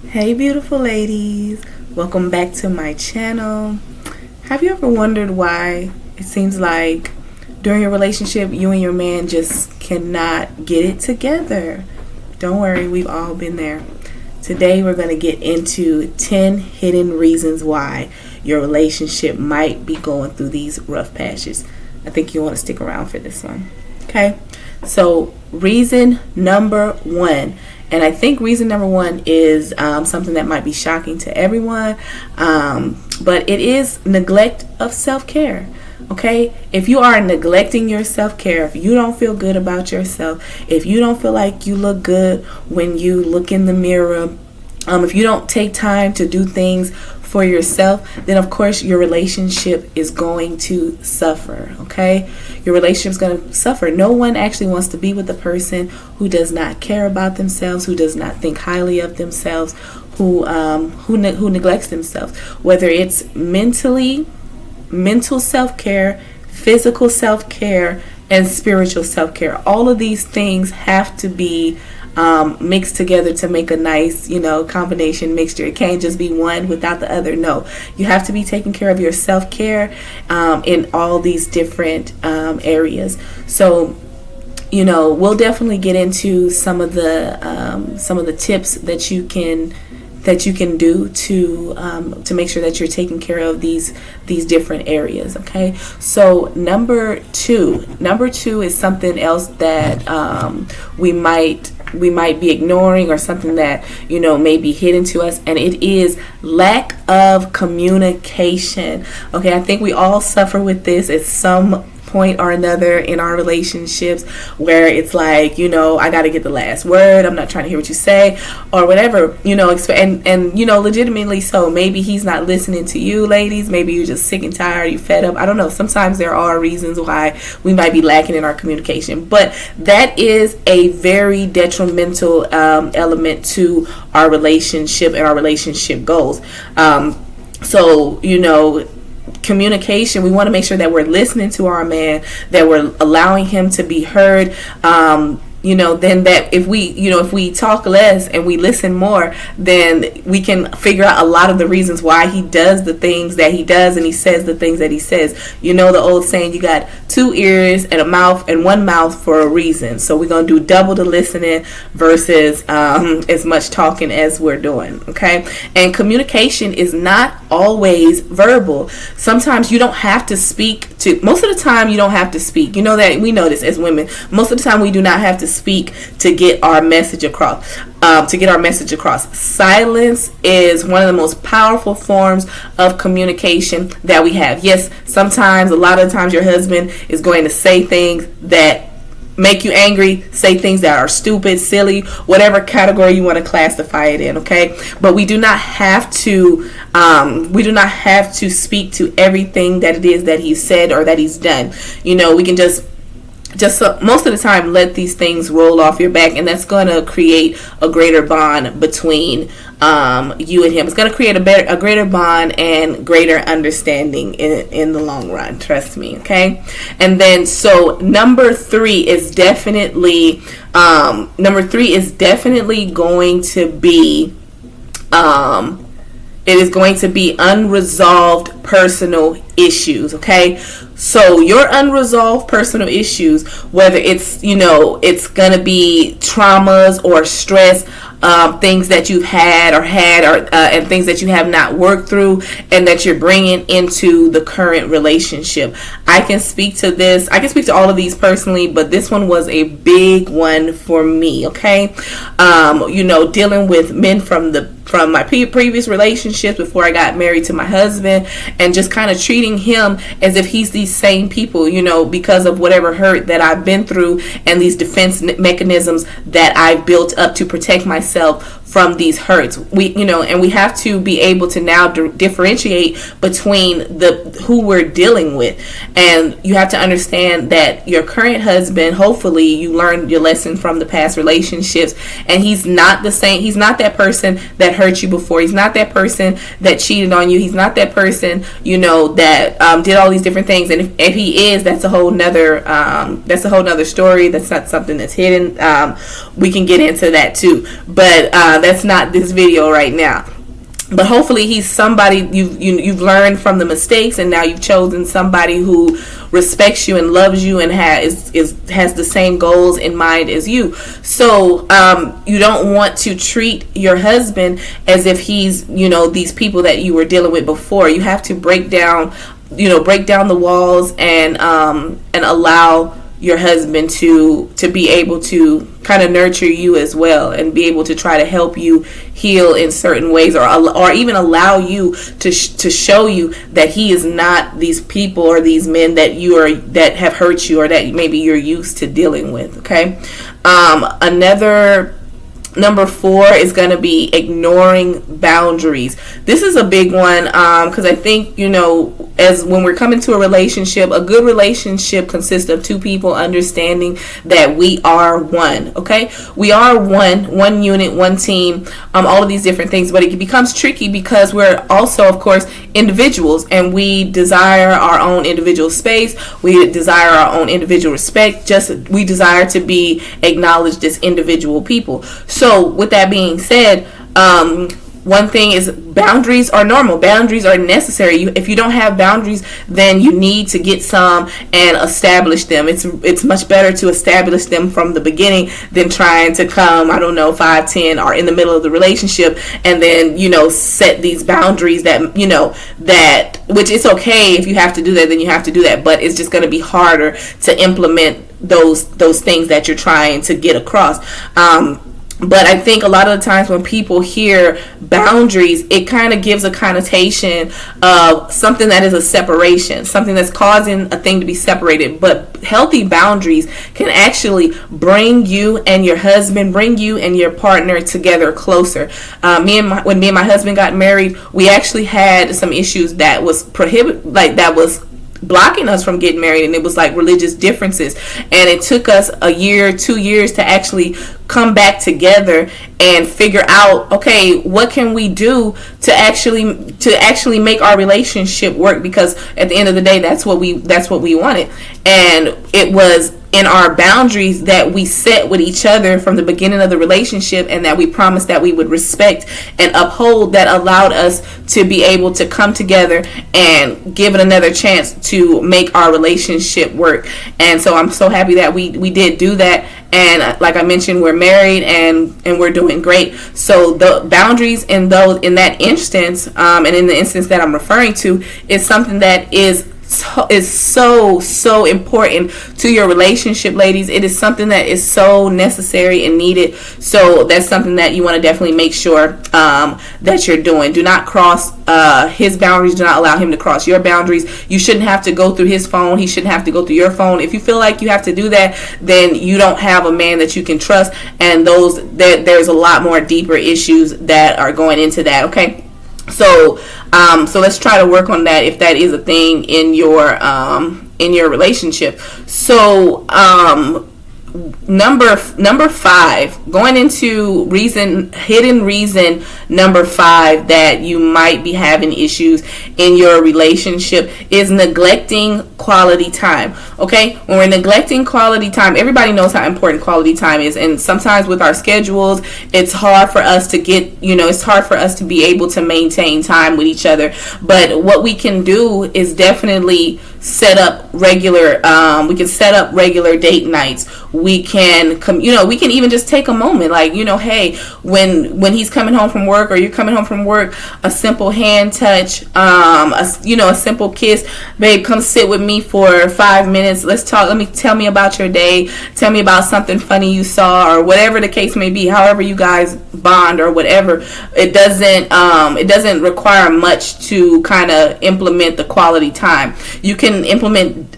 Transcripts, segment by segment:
Hey, beautiful ladies. Welcome back to my channel. Have you ever wondered why it seems like during a relationship, you and your man just cannot get it together? Don't worry, we've all been there. Today, we're going to get into 10 hidden reasons why your relationship might be going through these rough patches. I think you want to stick around for this one. Okay? So, reason number one. And I think reason number one is something that might be shocking to everyone, but it is neglect of self-care. Okay, if you are neglecting your self-care, if you don't feel good about yourself, if you don't feel like you look good when you look in the mirror, if you don't take time to do things for yourself, then of course your relationship is going to suffer. Okay, your relationship is going to suffer. No one actually wants to be with a person who does not care about themselves, who does not think highly of themselves, who neglects themselves. Whether it's mental self-care, physical self-care, and spiritual self-care, all of these things have to be mixed together to make a nice, combination mixture. It can't just be one without the other. No, you have to be taking care of your self-care in all these different areas. So, we'll definitely get into some of the tips that you can do to make sure that you're taking care of these different areas. Okay, so number two is something else that we might be ignoring, or something that may be hidden to us, and it is lack of communication. Okay, I think we all suffer with this at some point or another in our relationships, where it's like, I got to get the last word. I'm not trying to hear what you say or whatever, and legitimately so. Maybe he's not listening to you, ladies. Maybe you're just sick and tired, you fed up. I don't know. Sometimes there are reasons why we might be lacking in our communication, but that is a very detrimental element to our relationship and our relationship goals. So, communication, we want to make sure that we're listening to our man, that we're allowing him to be heard. Then that if we talk less and we listen more, then we can figure out a lot of the reasons why he does the things that he does and he says the things that he says. The old saying, you got 2 ears and a mouth and 1 mouth for a reason. So we're going to do double the listening versus as much talking as we're doing. Okay, and communication is not always verbal. Sometimes you don't have to speak to, most of the time you don't have to speak. That we know this as women. Most of the time we do not have to speak to get our message across. Silence is one of the most powerful forms of communication that we have. Yes, sometimes, a lot of times, your husband is going to say things that make you angry, say things that are stupid, silly, whatever category you want to classify it in. Okay, but we do not have to speak to everything that it is that he's said or that he's done. We can just most of the time let these things roll off your back, and that's going to create a greater bond between you and him. It's going to create a greater bond and greater understanding in the long run. Trust me. Okay, and then so number three is definitely going to be it is going to be unresolved personal issues. Okay, so your unresolved personal issues, whether it's it's gonna be traumas or stress, things that you've had and things that you have not worked through and that you're bringing into the current relationship. I can speak to this. I can speak to all of these personally, but this one was a big one for me. Okay, dealing with men from my previous relationships before I got married to my husband, and just kind of treating him as if he's these same people, because of whatever hurt that I've been through and these defense mechanisms that I've built up to protect myself from these hurts. And we have to be able to now differentiate between who we're dealing with. And you have to understand that your current husband, hopefully you learned your lesson from the past relationships, and he's not the same. He's not that person that hurt you before. He's not that person that cheated on you. He's not that person, that did all these different things. And if he is, that's a whole nother story. That's not something that's hidden. We can get into that too. But That's not this video right now. But hopefully he's somebody you've learned from the mistakes, and now you've chosen somebody who respects you and loves you and has the same goals in mind as you. So you don't want to treat your husband as if he's, these people that you were dealing with before. You have to break down the walls and allow your husband to be able to kind of nurture you as well, and be able to try to help you heal in certain ways, or even allow you to show you that he is not these people or these men that have hurt you, or that maybe you're used to dealing with. Okay. Another number 4 is going to be ignoring boundaries. This is a big one because I think, as when we're coming to a relationship, a good relationship consists of two people understanding that we are one. Okay, we are one unit, one team, all of these different things. But it becomes tricky because we're also, of course, individuals, and we desire our own individual space. We desire our own individual respect. We desire to be acknowledged as individual people. So with that being said, one thing is, boundaries are normal. Boundaries are necessary. If you don't have boundaries, then you need to get some and establish them. It's much better to establish them from the beginning than trying to come, 5, 10, or in the middle of the relationship, and then, set these boundaries that, which it's okay if you have to do that, then you have to do that. But it's just going to be harder to implement those things that you're trying to get across. But I think a lot of the times when people hear boundaries, it kind of gives a connotation of something that is a separation, something that's causing a thing to be separated. But healthy boundaries can actually bring you and your husband, bring you and your partner together closer. When me and my husband got married, we actually had some issues that was that was blocking us from getting married, and it was like religious differences, and it took us a year, 2 years to actually come back together and figure out, okay, what can we do to actually make our relationship work, because at the end of the day, that's what we wanted. And it was in our boundaries that we set with each other from the beginning of the relationship, and that we promised that we would respect and uphold, that allowed us to be able to come together and give it another chance to make our relationship work. And so I'm so happy that we did do that. And like I mentioned, we're married and we're doing great. So the boundaries in that instance, and in the instance that I'm referring to, is something that is so important to your relationship, ladies. It is something that is so necessary and needed. So that's something that you want to definitely make sure that you're doing. Do not cross his boundaries. Do not allow him to cross your boundaries. You shouldn't have to go through his phone. He shouldn't have to go through your phone. If you feel like you have to do that, then you don't have a man that you can trust, and there's a lot more deeper issues that are going into that. Okay. So let's try to work on that if that is a thing in your relationship. So number 5, going into hidden reason number 5 that you might be having issues in your relationship is neglecting quality time. Okay, when we're neglecting quality time, everybody knows how important quality time is, and sometimes with our schedules, it's hard for us to be able to maintain time with each other. But what we can do is definitely set up regular date nights. We can even just take a moment, like, hey, when he's coming home from work, or you're coming home from work, a simple hand touch, a simple kiss. Babe, come sit with me for 5 minutes. Let's talk. Tell me about your day. Tell me about something funny you saw, or whatever the case may be. However you guys bond or whatever. It doesn't require much to kind of implement the quality time. You can implement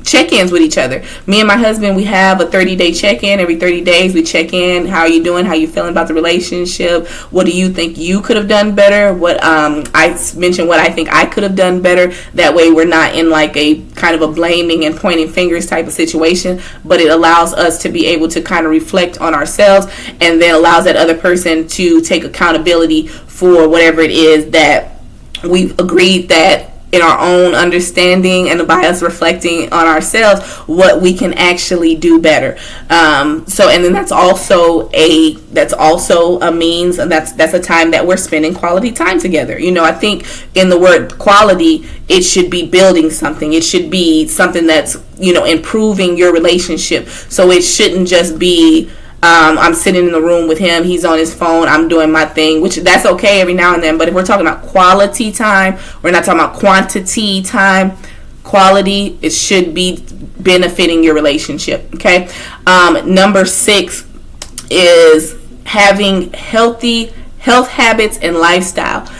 check-ins with each other. Me and my husband, we have a 30-day check-in. Every 30 days we check in. How are you doing? How are you feeling about the relationship? What do you think you could have done better? What I mentioned what I think I could have done better. That way we're not in like a kind of a blaming and pointing fingers type of situation, but it allows us to be able to kind of reflect on ourselves, and then allows that other person to take accountability for whatever it is that we've agreed that in our own understanding and by us reflecting on ourselves what we can actually do better. So and then that's also a means, and that's a time that we're spending quality time together. I think in the word quality, it should be building something. It should be something that's improving your relationship. So it shouldn't just be I'm sitting in the room with him, he's on his phone, I'm doing my thing, which that's okay every now and then. But if we're talking about quality time, we're not talking about quantity time. Quality, it should be benefiting your relationship. Okay. Number 6 is having health habits and lifestyle.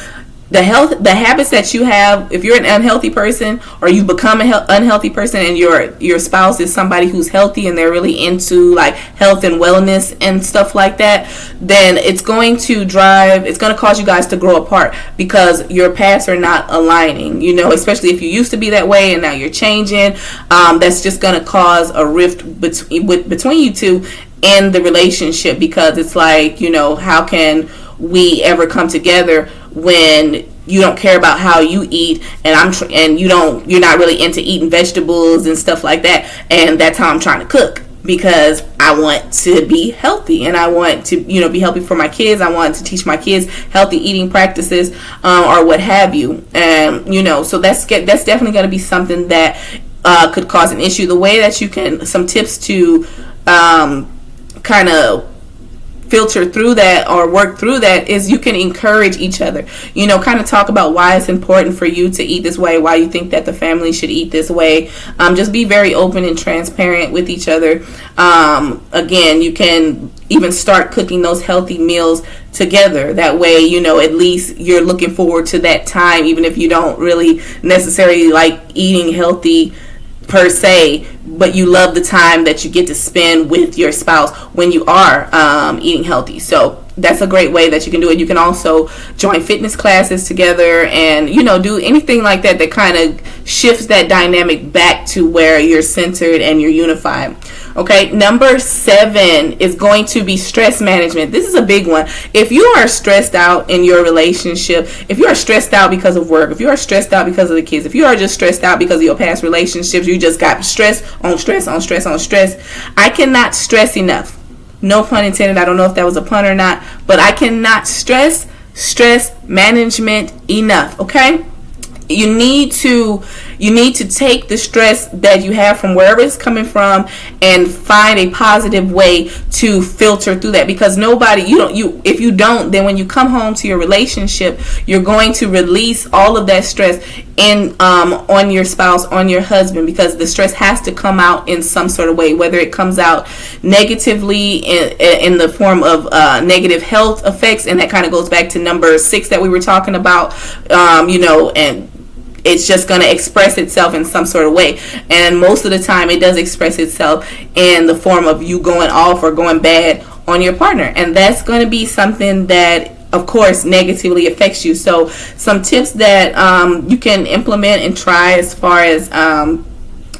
The habits that you have, if you're an unhealthy person or you become an unhealthy person, and your spouse is somebody who's healthy and they're really into like health and wellness and stuff like that, then it's going to cause you guys to grow apart because your paths are not aligning, especially if you used to be that way and now you're changing. That's just going to cause a rift between you two in the relationship, because it's like, how can we ever come together when you don't care about how you eat, and you're not really into eating vegetables and stuff like that, and that's how I'm trying to cook because I want to be healthy and I want to be healthy for my kids. I want to teach my kids healthy eating practices or what have you, and so that's definitely going to be something that could cause an issue. The way that some tips to kind of filter through that or work through that is you can encourage each other, kind of talk about why it's important for you to eat this way, why you think that the family should eat this way. Just be very open and transparent with each other. Again, you can even start cooking those healthy meals together. That way, at least you're looking forward to that time, even if you don't really necessarily like eating healthy per se, but you love the time that you get to spend with your spouse when you are eating healthy. So that's a great way that you can do it. You can also join fitness classes together and do anything like that kind of shifts that dynamic back to where you're centered and you're unified. Okay, number 7 is going to be stress management. This is a big one. If you are stressed out in your relationship, if you are stressed out because of work, if you are stressed out because of the kids, if you are just stressed out because of your past relationships, you just got stress on stress on stress on stress. I cannot stress enough. No pun intended. I don't know if that was a pun or not, but I cannot stress management enough. Okay? You need to take the stress that you have from wherever it's coming from and find a positive way to filter through that, because if you don't, then when you come home to your relationship, you're going to release all of that stress on your spouse, on your husband, because the stress has to come out in some sort of way, whether it comes out negatively in the form of negative health effects, and that kind of goes back to number 6 that we were talking about, and it's just going to express itself in some sort of way. And most of the time it does express itself in the form of you going off or going bad on your partner. And that's going to be something that, of course, negatively affects you. So some tips that you can implement and try as far as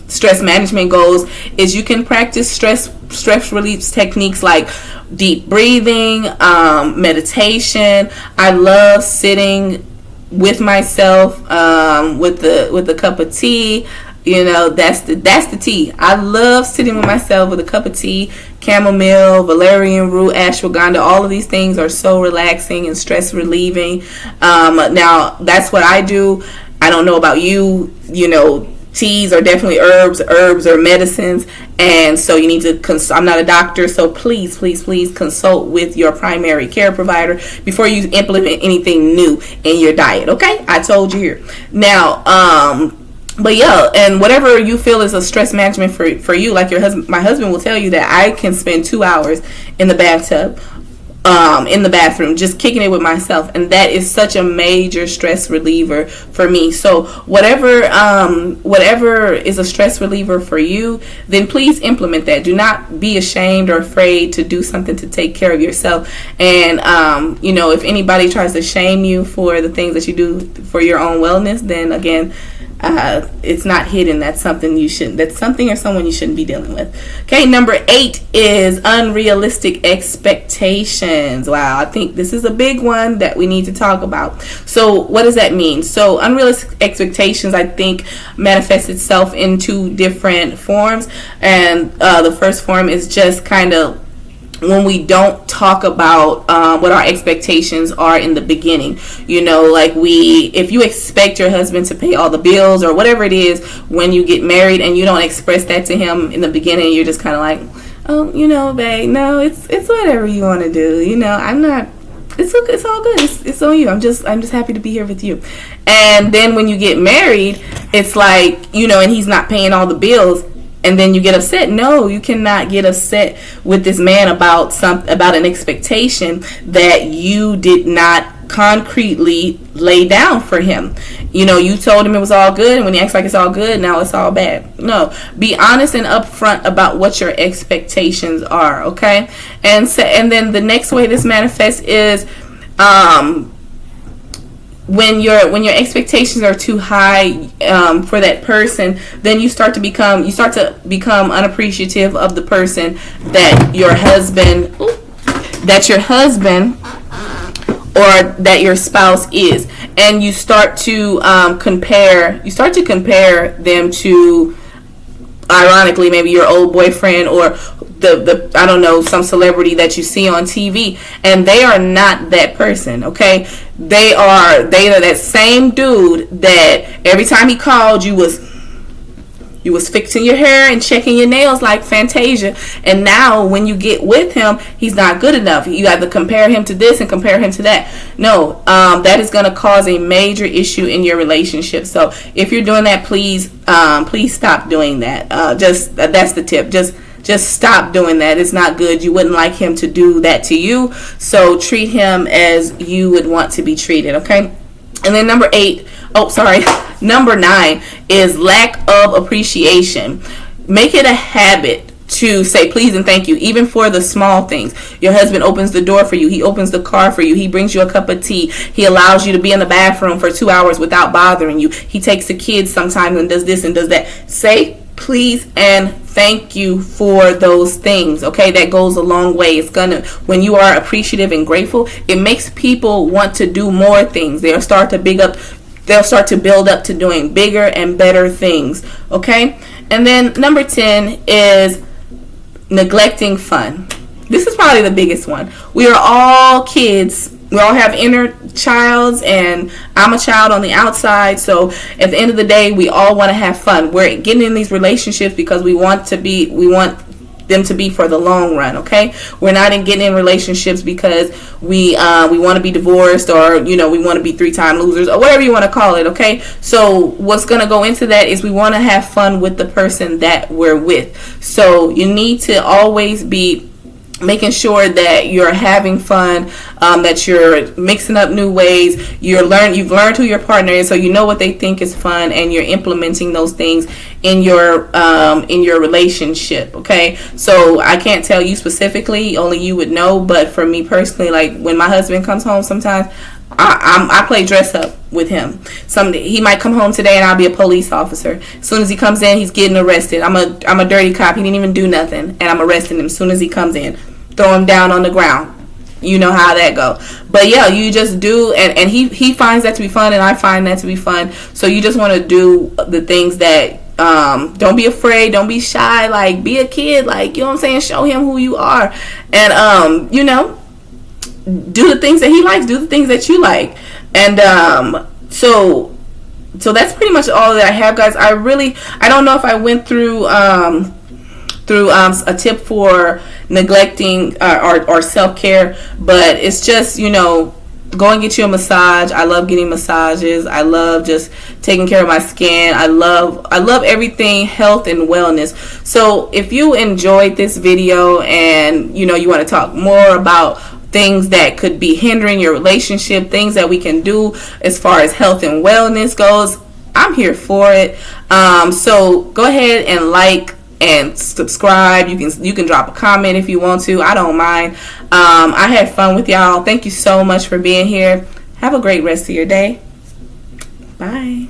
stress management goes is you can practice stress relief techniques like deep breathing, meditation. I love sitting with myself with a cup of tea. That's the tea. I love sitting with myself with a cup of tea, chamomile, valerian root, ashwagandha. All of these things are so relaxing and stress relieving. Now that's what I do. I don't know about you. Teas are definitely herbs are medicines, and so you need to I'm not a doctor, so please consult with your primary care provider before you implement anything new in your diet. Okay, I told you here. Now but yeah, and whatever you feel is a stress management for you, like my husband will tell you that I can spend 2 hours in the bathtub, in the bathroom, just kicking it with myself, and that is such a major stress reliever for me. So whatever is a stress reliever for you, then please implement that. Do not be ashamed or afraid to do something to take care of yourself. And if anybody tries to shame you for the things that you do for your own wellness, then again, It's not hidden. That's something you shouldn't. That's something or someone you shouldn't be dealing with. Okay, number 8 is unrealistic expectations. Wow, I think this is a big one that we need to talk about. So, what does that mean? So, unrealistic expectations, I think, manifests itself in 2 different forms, and the first form is just kind of when we don't talk about what our expectations are in the beginning. You know, like if you expect your husband to pay all the bills or whatever it is when you get married, and you don't express that to him in the beginning, you're just kind of like, oh, babe, no, it's whatever you want to do. I'm not. It's all good. It's on you. I'm just happy to be here with you. And then when you get married, it's like, and he's not paying all the bills. And then you get upset. No, you cannot get upset with this man about an expectation that you did not concretely lay down for him. You told him it was all good, and when he acts like it's all good, now it's all bad. No, be honest and upfront about what your expectations are. Okay, and then the next way this manifests is when your expectations are too high for that person, then you start to become unappreciative of the person that your husband or that your spouse is, and you start to compare them to, ironically, maybe your old boyfriend or the I don't know, some celebrity that you see on TV, and they are not that person. Okay, they are that same dude that every time he called you was fixing your hair and checking your nails like Fantasia, and now when you get with him, he's not good enough. You have to compare him to this and compare him to that. No, that is going to cause a major issue in your relationship. So if you're doing that, please stop doing that. That's the tip. Just stop doing that. It's not good. You wouldn't like him to do that to you. So treat him as you would want to be treated, okay? And then number 9 is lack of appreciation. Make it a habit to say please and thank you, even for the small things. Your husband opens the door for you. He opens the car for you. He brings you a cup of tea. He allows you to be in the bathroom for 2 hours without bothering you. He takes the kids sometimes and does this and does that. Say please and thank you for those things. Okay, that goes a long way. When you are appreciative and grateful, it makes people want to do more things. They'll start to build up to doing bigger and better things. Okay, and then number 10 is neglecting fun. This is probably the biggest one. We are all kids. We all have inner childs, and I'm a child on the outside. So at the end of the day, we all want to have fun. We're getting in these relationships because we want them to be for the long run. Okay, we're not getting in relationships because we want to be divorced, or we want to be 3-time losers, or whatever you want to call it. Okay, so what's going to go into that is we want to have fun with the person that we're with. So you need to always be making sure that you're having fun, that you're mixing up new ways. You've learned who your partner is, so you know what they think is fun, and you're implementing those things in your relationship. Okay, so I can't tell you specifically, only you would know. But for me personally, like when my husband comes home, sometimes I play dress up with him. He might come home today and I'll be a police officer. As soon as he comes in, he's getting arrested. I'm a dirty cop. He didn't even do nothing, and I'm arresting him as soon as he comes in. Throw him down on the ground. You know how that go. But yeah, you just do, and he finds that to be fun, and I find that to be fun. So you just want to do the things that don't be afraid, don't be shy, like be a kid, like, you know what I'm saying, show him who you are, and do the things that he likes, do the things that you like. And so that's pretty much all that I have, guys. I don't know if I went through a tip for neglecting or self-care, but it's just, go and get you a massage. I love getting massages. I love just taking care of my skin. I love everything health and wellness. So if you enjoyed this video and you want to talk more about things that could be hindering your relationship, things that we can do as far as health and wellness goes, I'm here for it. So go ahead and like and subscribe. You can drop a comment if you want to. I don't mind. I had fun with y'all. Thank you so much for being here. Have a great rest of your day. Bye.